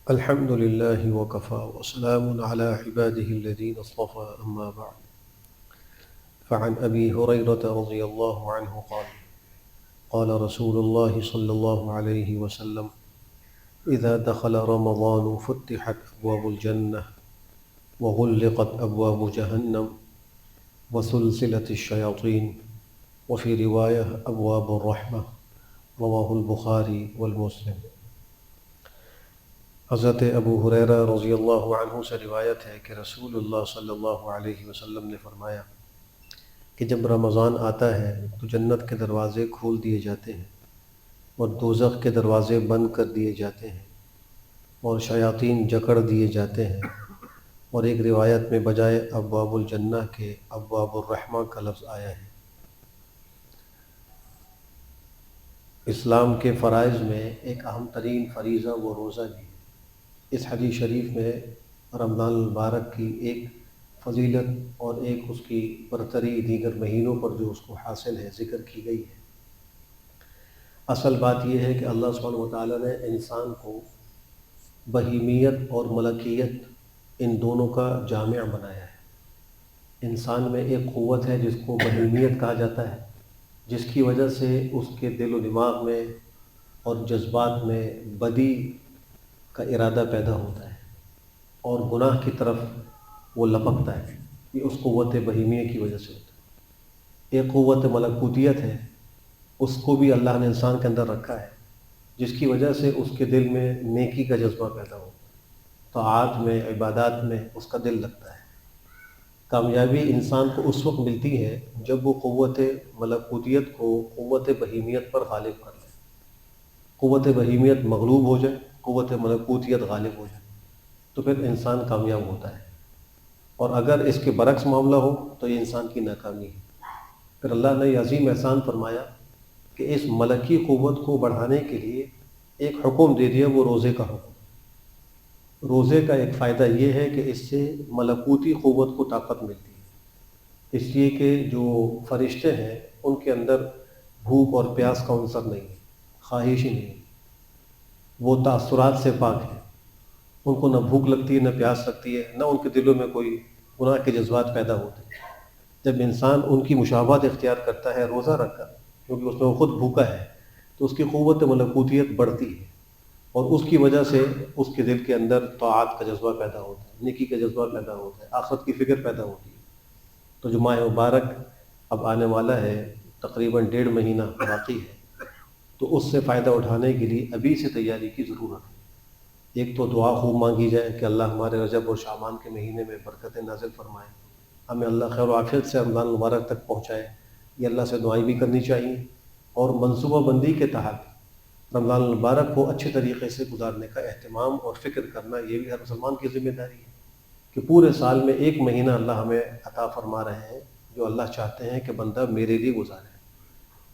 الحمد لله وكفى وسلام على عباده الذين اصطفى أما بعد. فعن أبي هريرة رضي الله عنه قال قال رسول الله صلى الله عليه وسلم: إذا دخل رمضان فتحت أبواب الجنة وغلقت أبواب جهنم وسلسلت الشياطين، وفي رواية أبواب الرحمة. رواه البخاری والمسلم۔ حضرت ابو ہریرہ رضی اللہ عنہ سے روایت ہے کہ رسول اللہ صلی اللہ علیہ وسلم نے فرمایا کہ جب رمضان آتا ہے تو جنت کے دروازے کھول دیے جاتے ہیں اور دوزخ کے دروازے بند کر دیے جاتے ہیں اور شیاطین جکڑ دیے جاتے ہیں، اور ایک روایت میں بجائے ابواب الجنہ کے ابواب الرحمہ کا لفظ آیا ہے۔ اسلام کے فرائض میں ایک اہم ترین فریضہ وہ روزہ بھی ہے۔ اس حدیث شریف میں رمضان المبارک کی ایک فضیلت اور ایک اس کی برتری دیگر مہینوں پر جو اس کو حاصل ہے ذکر کی گئی ہے۔ اصل بات یہ ہے کہ اللہ سبحانہ وتعالیٰ نے انسان کو بہیمیت اور ملکیت ان دونوں کا جامع بنایا ہے۔ انسان میں ایک قوت ہے جس کو بہیمیت کہا جاتا ہے، جس کی وجہ سے اس کے دل و دماغ میں اور جذبات میں بدی کا ارادہ پیدا ہوتا ہے اور گناہ کی طرف وہ لپکتا ہے۔ یہ اس قوت بہیمیہ کی وجہ سے ہوتا ہے۔ ایک قوت ملکوتیت ہے، اس کو بھی اللہ نے انسان کے اندر رکھا ہے، جس کی وجہ سے اس کے دل میں نیکی کا جذبہ پیدا ہوتا ہے، طاعات میں، عبادات میں اس کا دل لگتا ہے۔ کامیابی انسان کو اس وقت ملتی ہے جب وہ قوت ملکوتیت کو قوت بہیمیت پر غالب کر لے۔ قوت بہیمیت مغلوب ہو جائے، قوت ملکوتیت غالب ہو جائے تو پھر انسان کامیاب ہوتا ہے، اور اگر اس کے برعکس معاملہ ہو تو یہ انسان کی ناکامی ہے۔ پھر اللہ نے یہ عظیم احسان فرمایا کہ اس ملکی قوت کو بڑھانے کے لیے ایک حکم دے دیا، وہ روزے کا حکم۔ روزے کا ایک فائدہ یہ ہے کہ اس سے ملکوتی قوت کو طاقت ملتی ہے، اس لیے کہ جو فرشتے ہیں ان کے اندر بھوک اور پیاس کا عنصر نہیں ہے، خواہش ہی نہیں، وہ تاثرات سے پاک ہیں۔ ان کو نہ بھوک لگتی ہے، نہ پیاس لگتی ہے، نہ ان کے دلوں میں کوئی گناہ کے جذبات پیدا ہوتے ہیں۔ جب انسان ان کی مشابہت اختیار کرتا ہے روزہ رکھ کر، کیونکہ اس میں وہ خود بھوکا ہے، تو اس کی قوت ملکوتیت بڑھتی ہے، اور اس کی وجہ سے اس کے دل کے اندر طاعات کا جذبہ پیدا ہوتا ہے، نیکی کا جذبہ پیدا ہوتا ہے، آخرت کی فکر پیدا ہوتی ہے۔ تو جو ماہ مبارک اب آنے والا ہے، تقریباً 1.5 مہینہ باقی ہے، تو اس سے فائدہ اٹھانے کے لیے ابھی سے تیاری کی ضرورت ہے۔ ایک تو دعا خوب مانگی جائے کہ اللہ ہمارے رجب اور شعبان کے مہینے میں برکتیں نازل فرمائے، ہمیں اللہ خیر و عافیت سے رمضان المبارک تک پہنچائے، یہ اللہ سے دعائیں بھی کرنی چاہیے، اور منصوبہ بندی کے تحت رمضان المبارک کو اچھے طریقے سے گزارنے کا اہتمام اور فکر کرنا، یہ بھی ہر مسلمان کی ذمہ داری ہے کہ پورے سال میں 1 مہینہ اللہ ہمیں عطا فرما رہے ہیں جو اللہ چاہتے ہیں کہ بندہ میرے لیے گزارے۔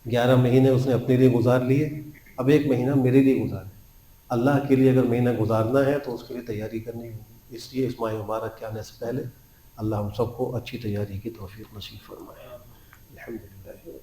11 مہینے اس نے اپنے لیے گزار لیے، اب 1 مہینہ میرے لیے گزارے۔ اللہ کے لیے اگر مہینہ گزارنا ہے تو اس کے لیے تیاری کرنی ہوگی، اس لیے اس ماہ مبارک کے آنے سے پہلے اللہ ہم سب کو اچھی تیاری کی توفیق نصیب فرمائے۔ الحمدللہ۔